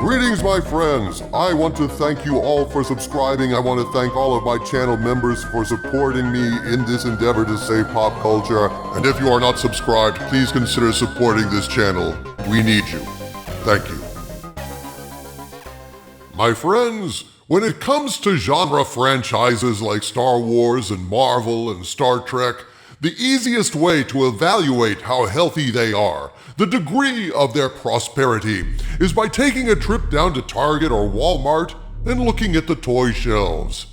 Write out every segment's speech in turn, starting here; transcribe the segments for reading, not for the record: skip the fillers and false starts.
Greetings, my friends. I want to thank you all for subscribing. I want to thank all of my channel members for supporting me in this endeavor to save pop culture. And if you are not subscribed, please consider supporting this channel. We need you. Thank you. My friends, when it comes to genre franchises like Star Wars and Marvel and Star Trek, the easiest way to evaluate how healthy they are, the degree of their prosperity, is by taking a trip down to Target or Walmart and looking at the toy shelves.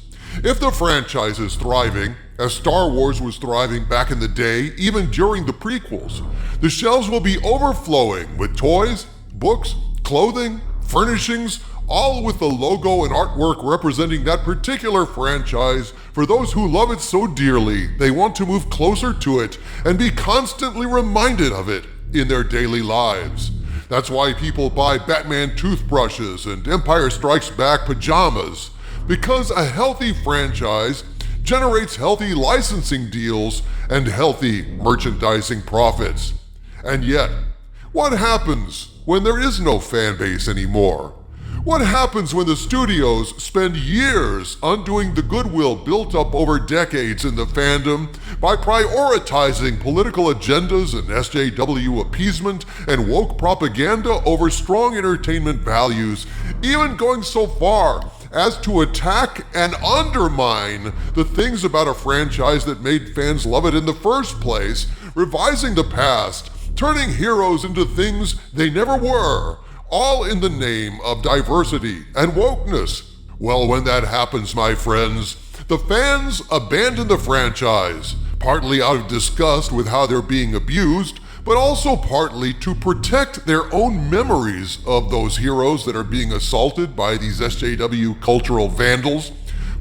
If the franchise is thriving, as Star Wars was thriving back in the day, even during the prequels, the shelves will be overflowing with toys, books, clothing, furnishings, all with the logo and artwork representing that particular franchise. For those who love it so dearly, they want to move closer to it and be constantly reminded of it in their daily lives. That's why people buy Batman toothbrushes and Empire Strikes Back pajamas, because a healthy franchise generates healthy licensing deals and healthy merchandising profits. And yet, what happens when there is no fan base anymore? What happens when the studios spend years undoing the goodwill built up over decades in the fandom by prioritizing political agendas and SJW appeasement and woke propaganda over strong entertainment values, even going so far as to attack and undermine the things about a franchise that made fans love it in the first place, revising the past, turning heroes into things they never were, all in the name of diversity and wokeness? Well, when that happens, my friends, the fans abandon the franchise, partly out of disgust with how they're being abused, but also partly to protect their own memories of those heroes that are being assaulted by these SJW cultural vandals.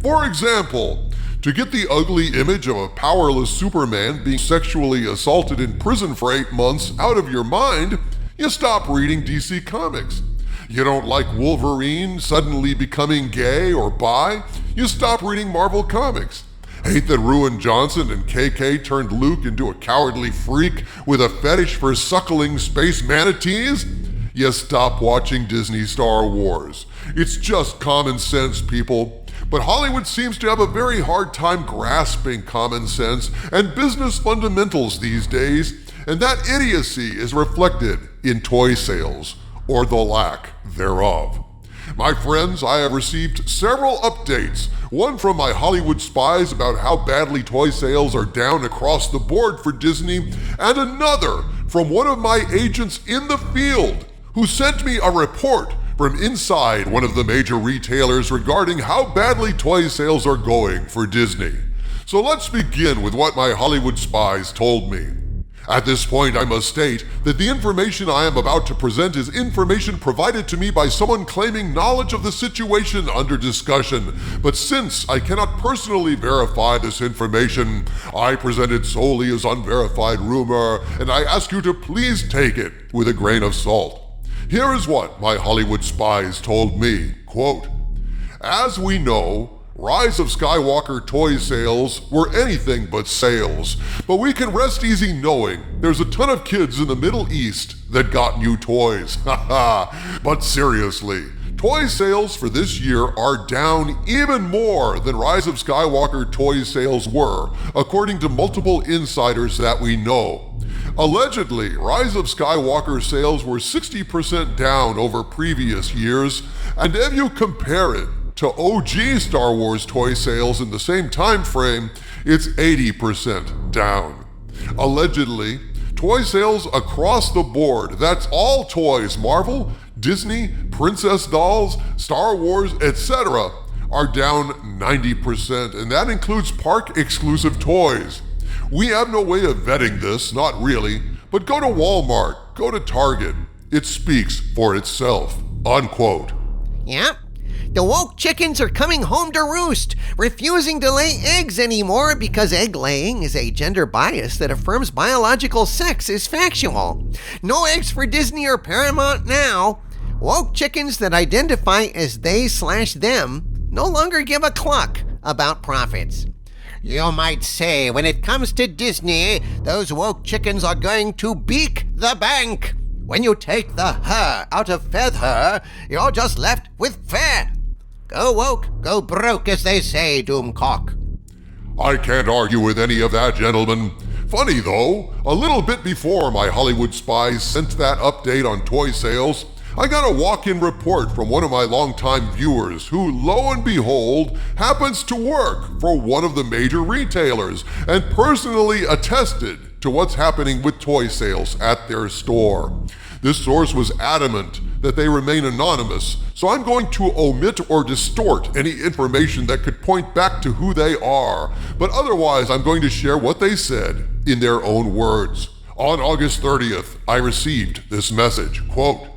For example, to get the ugly image of a powerless Superman being sexually assaulted in prison for 8 months out of your mind, you stop reading DC Comics. You don't like Wolverine suddenly becoming gay or bi? You stop reading Marvel Comics. Hate that Ruin Johnson and KK turned Luke into a cowardly freak with a fetish for suckling space manatees? You stop watching Disney Star Wars. It's just common sense, people. But Hollywood seems to have a very hard time grasping common sense and business fundamentals these days, and that idiocy is reflected in toy sales, or the lack thereof. My friends, I have received several updates, one from my Hollywood spies about how badly toy sales are down across the board for Disney, and another from one of my agents in the field who sent me a report from inside one of the major retailers regarding how badly toy sales are going for Disney. So let's begin with what my Hollywood spies told me. At this point, I must state that the information I am about to present is information provided to me by someone claiming knowledge of the situation under discussion. But since I cannot personally verify this information, I present it solely as unverified rumor, and I ask you to please take it with a grain of salt. Here is what my Hollywood spies told me. Quote, "As we know, Rise of Skywalker toy sales were anything but sales, but we can rest easy knowing there's a ton of kids in the Middle East that got new toys. But seriously, toy sales for this year are down even more than Rise of Skywalker toy sales were, according to multiple insiders that we know. Allegedly, Rise of Skywalker sales were 60% down over previous years, and if you compare it to OG Star Wars toy sales in the same time frame, it's 80% down. Allegedly, toy sales across the board, that's all toys, Marvel, Disney, Princess Dolls, Star Wars, etc., are down 90%, and that includes park-exclusive toys. We have no way of vetting this, not really, but go to Walmart, go to Target. It speaks for itself." Unquote. Yep. The woke chickens are coming home to roost, refusing to lay eggs anymore because egg laying is a gender bias that affirms biological sex is factual. No eggs for Disney or Paramount now. Woke chickens that identify as they/them no longer give a cluck about profits. You might say when it comes to Disney, those woke chickens are going to beak the bank. When you take the her out of feather, you're just left with fair. Go woke, go broke, as they say, Doomcock. I can't argue with any of that, gentlemen. Funny though, a little bit before my Hollywood Spies sent that update on toy sales, I got a walk-in report from one of my longtime viewers who, lo and behold, happens to work for one of the major retailers and personally attested to what's happening with toy sales at their store. This source was adamant that they remain anonymous, so I'm going to omit or distort any information that could point back to who they are, but otherwise I'm going to share what they said in their own words. On August 30th, I received this message, quote,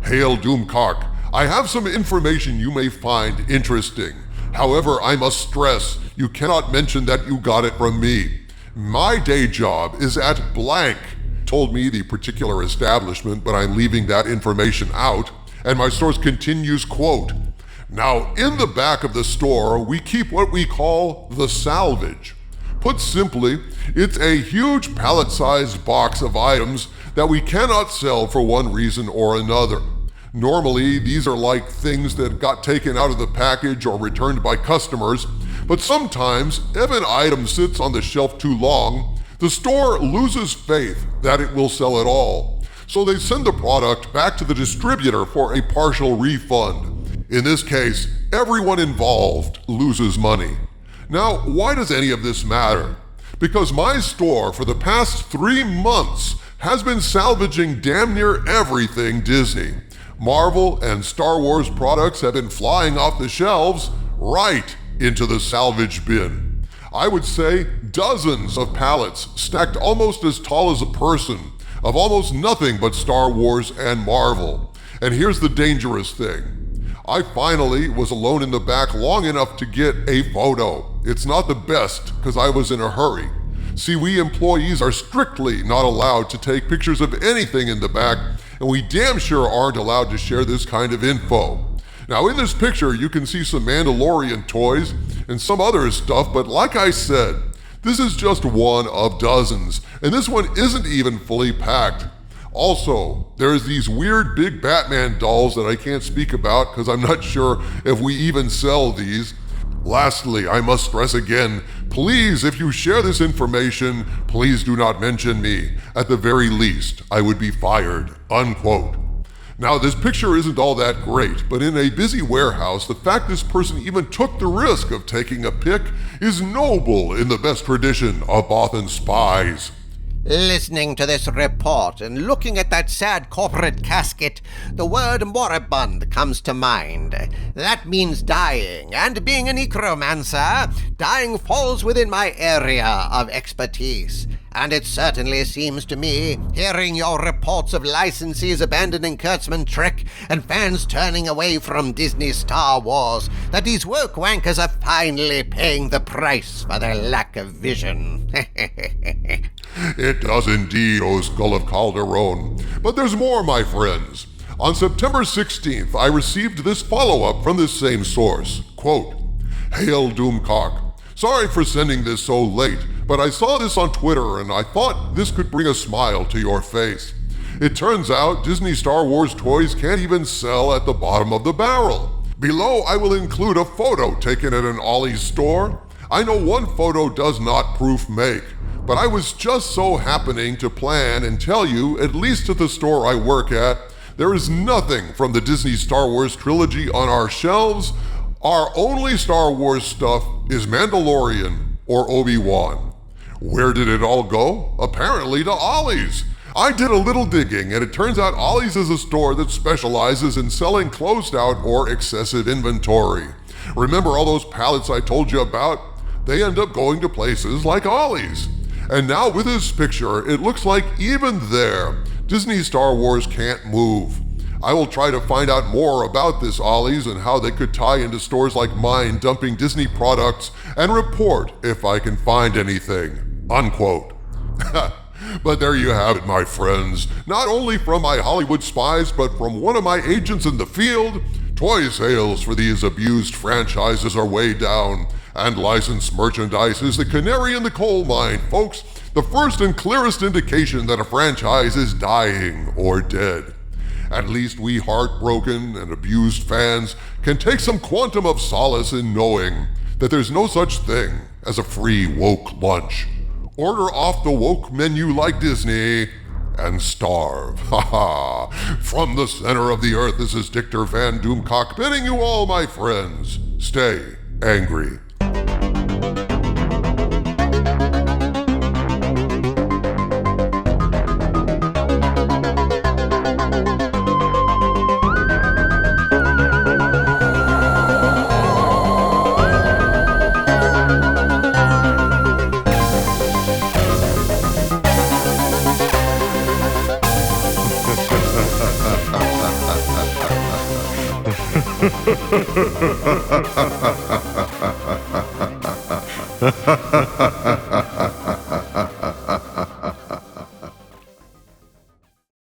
"Hail Doomcock, I have some information you may find interesting. However, I must stress, you cannot mention that you got it from me. My day job is at blank," told me the particular establishment, but I'm leaving that information out. And my source continues, quote, "Now, in the back of the store, we keep what we call the salvage. Put simply, it's a huge pallet-sized box of items that we cannot sell for one reason or another. Normally, these are like things that got taken out of the package or returned by customers, but sometimes, if an item sits on the shelf too long, the store loses faith that it will sell at all. So they send the product back to the distributor for a partial refund. In this case, everyone involved loses money. Now, why does any of this matter? Because my store for the past 3 months has been salvaging damn near everything Disney. Marvel and Star Wars products have been flying off the shelves right into the salvage bin. I would say dozens of pallets stacked almost as tall as a person of almost nothing but Star Wars and Marvel. And here's the dangerous thing. I finally was alone in the back long enough to get a photo. It's not the best because I was in a hurry. See, we employees are strictly not allowed to take pictures of anything in the back, and we damn sure aren't allowed to share this kind of info. Now, in this picture, you can see some Mandalorian toys and some other stuff, but like I said, this is just one of dozens, and this one isn't even fully packed. Also, there's these weird big Batman dolls that I can't speak about because I'm not sure if we even sell these. Lastly, I must stress again, please, if you share this information, please do not mention me. At the very least, I would be fired, unquote. Now, this picture isn't all that great, but in a busy warehouse, the fact this person even took the risk of taking a pic is noble in the best tradition of Bothan spies. Listening to this report and looking at that sad corporate casket, the word moribund comes to mind. That means dying, and being a necromancer, dying falls within my area of expertise. And it certainly seems to me, hearing your reports of licensees abandoning Kurtzman Trek and fans turning away from Disney Star Wars, that these woke wankers are finally paying the price for their lack of vision. It does indeed, O Skull of Calderon. But there's more, my friends. On September 16th, I received this follow-up from this same source. Quote, "Hail Doomcock. Sorry for sending this so late, but I saw this on Twitter and I thought this could bring a smile to your face. It turns out Disney Star Wars toys can't even sell at the bottom of the barrel. Below, I will include a photo taken at an Ollie's store. I know one photo does not proof make, but I was just so happening to plan and tell you, at least at the store I work at, there is nothing from the Disney Star Wars trilogy on our shelves. Our only Star Wars stuff is Mandalorian or Obi-Wan. Where did it all go? Apparently to Ollie's. I did a little digging, and it turns out Ollie's is a store that specializes in selling closed out or excessive inventory. Remember all those pallets I told you about? They end up going to places like Ollie's. And now with this picture, it looks like even there, Disney Star Wars can't move. I will try to find out more about this Ollie's and how they could tie into stores like mine dumping Disney products and report if I can find anything, unquote. But there you have it, my friends. Not only from my Hollywood spies, but from one of my agents in the field, toy sales for these abused franchises are way down, and licensed merchandise is the canary in the coal mine, folks. the first and clearest indication that a franchise is dying or dead. At least we heartbroken and abused fans can take some quantum of solace in knowing that there's no such thing as a free woke lunch. Order off the woke menu like Disney and starve. Ha From the center of the earth, this is Dictor Van Doomcock bidding you all, my friends, stay angry. Ha ha ha ha ha ha ha ha ha ha ha ha ha ha ha ha ha